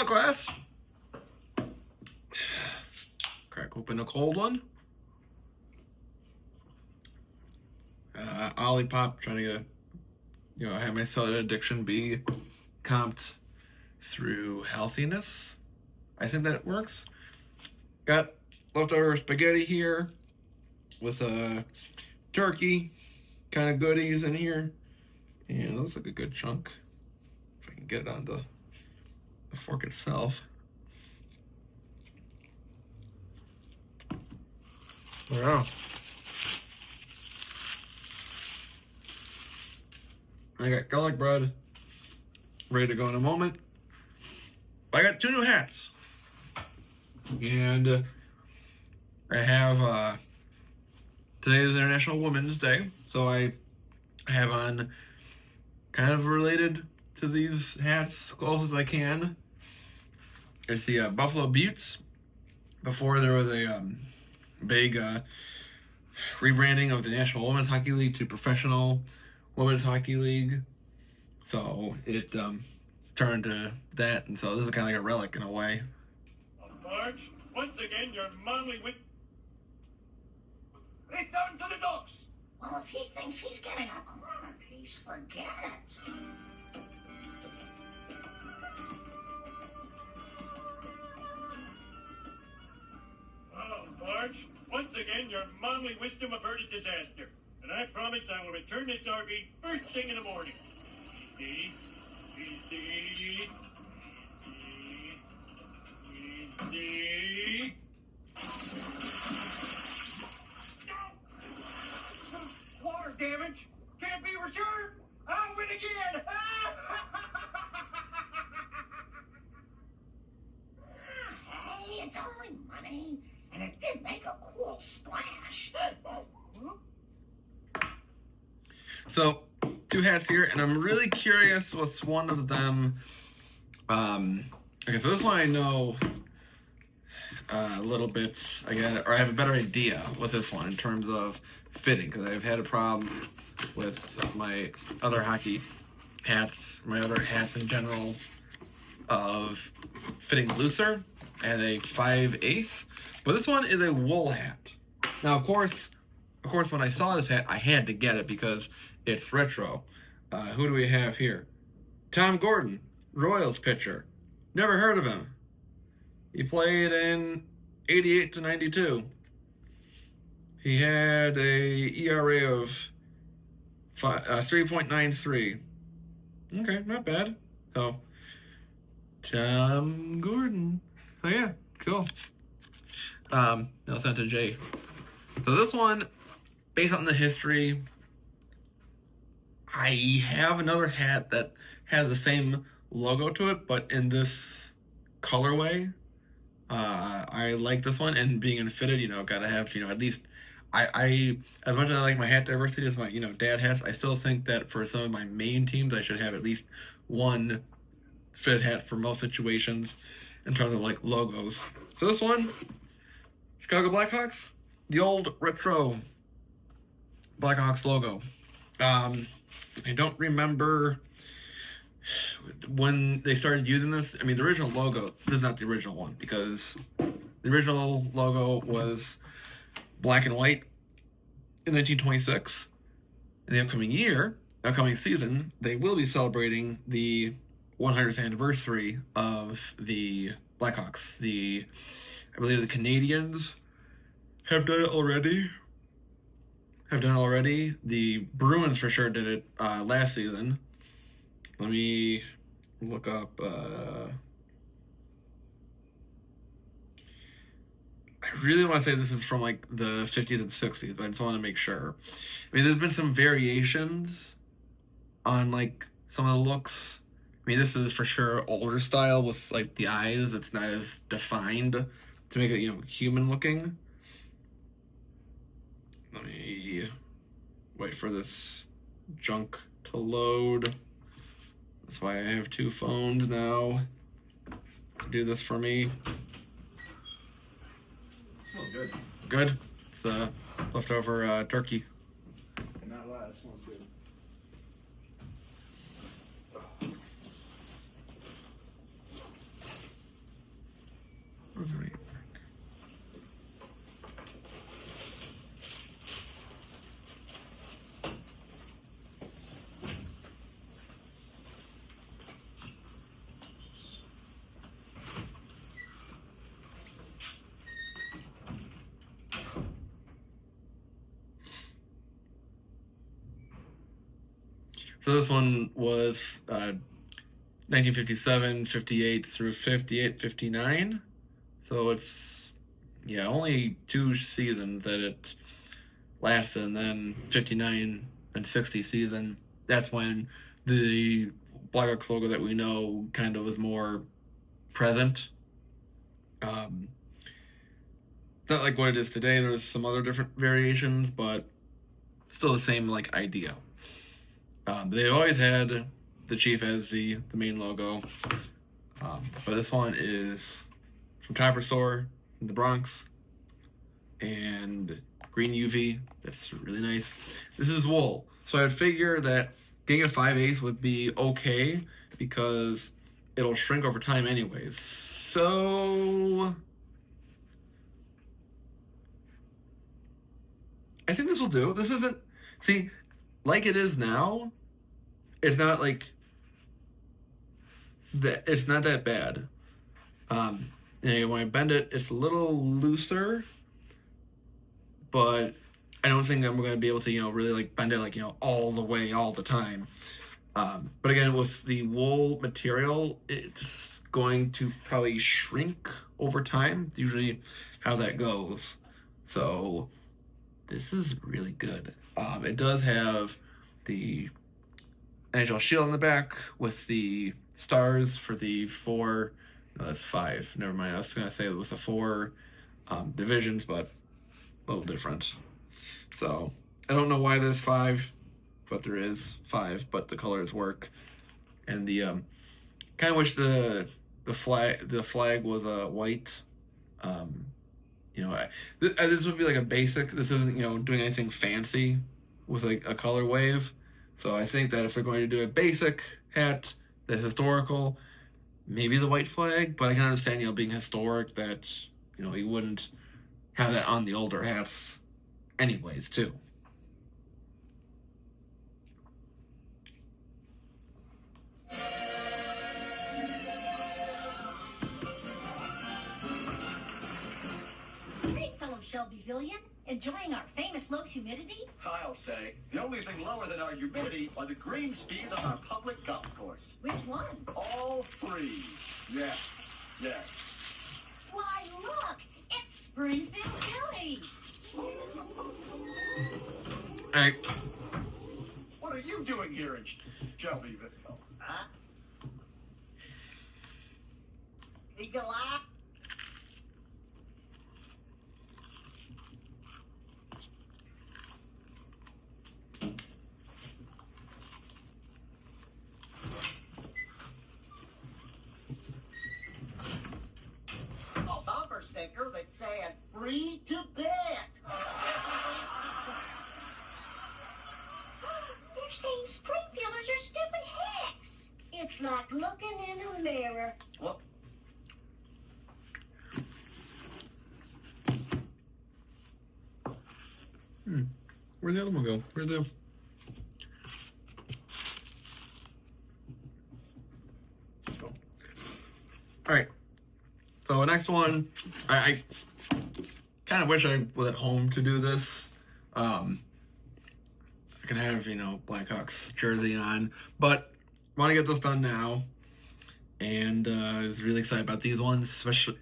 shot glass. Crack open a cold one. Olipop, trying to have my soda addiction be comped through healthiness. I think that works. Got leftover spaghetti here with a turkey kind of goodies in here. And it looks like a good chunk. If I can get it on the fork itself. Wow. I got garlic bread ready to go in a moment. I got 2 new hats. And I have, today is International Women's Day, so I have on kind of related to these hats close as I can. It's the Buffalo Buttes. Before there was a big rebranding of the National Women's Hockey League to Professional Women's Hockey League. So it turned to that, and so this is kind of like a relic in a way. Marge, once again, your manly wit. Return to the docks! Well, if he thinks he's getting a corner piece, forget it. Oh, Marge, once again, your manly wisdom averted disaster. And I promise I will return this RV first thing in the morning. Easy. Easy. Easy. No! Water damage! Can't be returned! I'll win again! Hey, it's only money, and it did make a cool splash. So 2 hats here, and I'm really curious what's one of them. Okay, so this one I know a little bit. I have a better idea with this one in terms of fitting, because I've had a problem with my other hockey hats, my other hats in general, of fitting looser. I had a 5/8, but this one is a wool hat. Now, of course, when I saw this hat, I had to get it because it's retro. Who do we have here? Tom Gordon, Royals pitcher. Never heard of him. He played in 88 to 92. He had a ERA of 3.93. Okay, not bad. So, Tom Gordon. Oh yeah, cool. I'll send it to Jay. So this one, based on the history, I have another hat that has the same logo to it, but in this colorway. I like this one, and being unfitted, gotta have, at least, I as much as I like my hat diversity as my, dad hats, I still think that for some of my main teams, I should have at least one fit hat for most situations in terms of, logos. So this one, Chicago Blackhawks, the old retro Blackhawks logo. I don't remember when they started using this. I mean, the original logo, this is not the original one, because the original logo was black and white in 1926. In the upcoming season, they will be celebrating the 100th anniversary of the Blackhawks. I believe the Canadians have done it already. The Bruins for sure did it last season. Let me look up. I really want to say this is from the 50s and 60s, but I just want to make sure. I mean, there's been some variations on some of the looks. I mean, this is for sure older style with the eyes. It's not as defined to make it human looking. Let me wait for this junk to load. That's why I have 2 phones now to do this for me. Smells good. Good? It's leftover turkey. And not last, smells good. So this one was 1957, 58 through 58, 59. So it's, yeah, only 2 seasons that it lasted, and then 59 and 60 season, that's when the Blackhawks logo that we know kind of was more present. It's not like what it is today. There's some other different variations, but still the same like idea. They always had the Chief as the main logo, but this one is from Topper Store in the Bronx, and green UV. That's really nice. This is wool, so I'd figure that getting a 5/8 would be okay because it'll shrink over time anyways. So I think this will do. This isn't, see, like it is now, it's not like that. It's not that bad. And when I bend it, it's a little looser, but I don't think I'm going to be able to, really like bend it like, all the way, all the time. But again, with the wool material, it's going to probably shrink over time. It's usually how that goes. So this is really good. It does have the NHL shield on the back with the stars for the 4. No, that's 5. Never mind. I was going to say it was the 4 divisions, but a little different. So I don't know why there's 5, but there is 5. But the colors work, and the kind of wish the flag was white. This would be like a basic. This isn't doing anything fancy with like a color wave. So I think that if they're going to do a basic hat that's historical, maybe the white flag. But I can understand being historic that you wouldn't have that on the older hats anyways too. Hey, fellow Shelbyvillian, enjoying our famous low humidity? I'll say. The only thing lower than our humidity are the green speeds on our public golf course. Which one? All 3. Yeah. Why, look, it's Springfield Billy. Alright. What are you doing here in Shelbyville? Huh? Eagle Eye? A bumper sticker that said free to bet. They're saying Springfielders are stupid hicks. It's like looking in a mirror. What? Where'd the other one go? Where'd the... Oh. Alright. So the next one, I kind of wish I was at home to do this. I can have, Blackhawks jersey on, but I want to get this done now. And I was really excited about these ones, especially,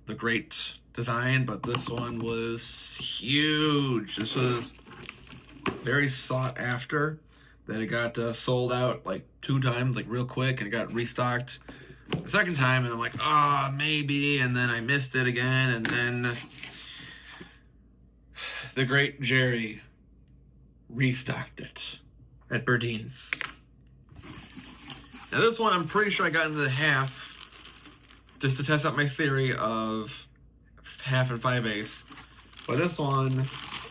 the great design, but this one was huge. This was very sought after. That it got sold out like 2 times, like real quick, and it got restocked the second time, and I'm like, maybe, and then I missed it again, and then the great Jerry restocked it at Berdeen's. Now this one, I'm pretty sure I got into the half just to test out my theory of half and 5/8. But this one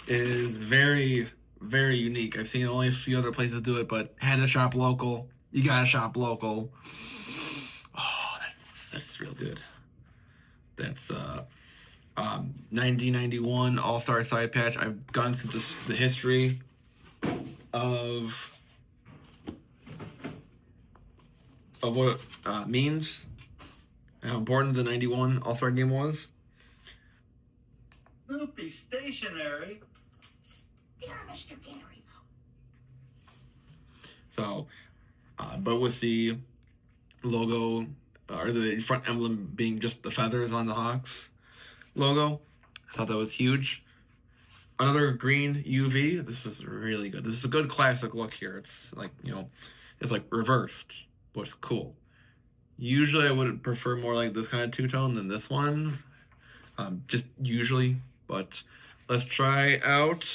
is very, very unique. I've seen only a few other places do it, but had to shop local. You gotta shop local. Oh, that's real good. That's 1991 All-Star side patch. I've gone through the history of what it means, and how important the 91 All-Star game was. Loopy stationary. Dear Mr. Gary. So, but with the logo or the front emblem being just the feathers on the Hawks logo, I thought that was huge. Another green UV. This is really good. This is a good classic look here. It's like, it's like reversed, but it's cool. Usually I would prefer more like this kind of two-tone than this one. Just usually, but let's try out.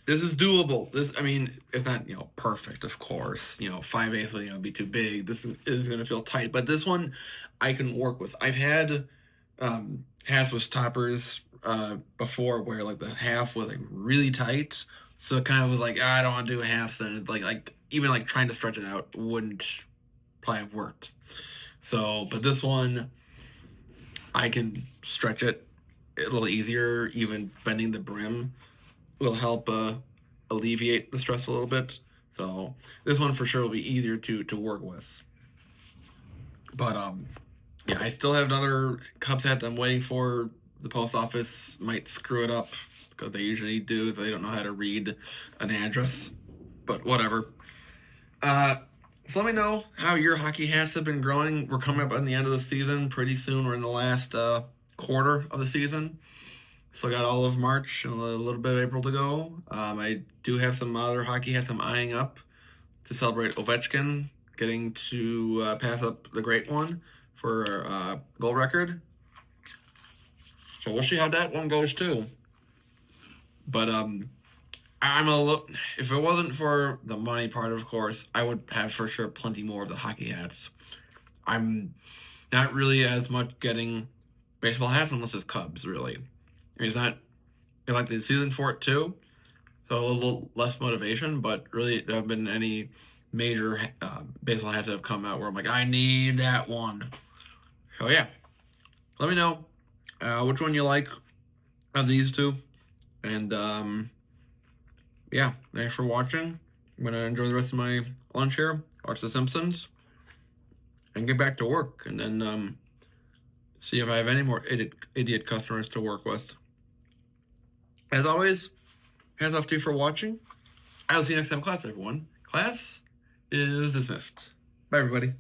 This is doable. It's not, perfect, of course. 5/8 would, be too big. This is going to feel tight. But this one, I can work with. I've had hats with toppers before where, like, the half was, like, really tight. So it kind of was like, I don't want to do halves. Then it's like even, like, trying to stretch it out wouldn't probably have worked. So, but this one, I can stretch it a little easier. Even bending the brim will help alleviate the stress a little bit. So this one for sure will be easier to work with. But yeah, I still have another Cubs hat that I'm waiting for. The post office might screw it up because they usually do. They don't know how to read an address. But whatever. So let me know how your hockey hats have been growing. We're coming up on the end of the season pretty soon. We're in the last quarter of the season. So I got all of March and a little bit of April to go. I do have some other hockey hats I'm eyeing up to celebrate Ovechkin getting to pass up the great one for goal record. So we'll see how that one goes too. But if it wasn't for the money part, of course, I would have for sure plenty more of the hockey hats. I'm not really as much getting baseball hats unless it's Cubs, really. It's not, I like the season for it too, so a little less motivation, but really there haven't been any major baseball hats that have come out where I'm like, I need that one. So yeah, let me know which one you like of these two. And yeah, thanks for watching. I'm going to enjoy the rest of my lunch here, watch The Simpsons, and get back to work. And then see if I have any more idiot customers to work with. As always, hands off to you for watching. I'll see you next time in class, everyone. Class is dismissed. Bye, everybody.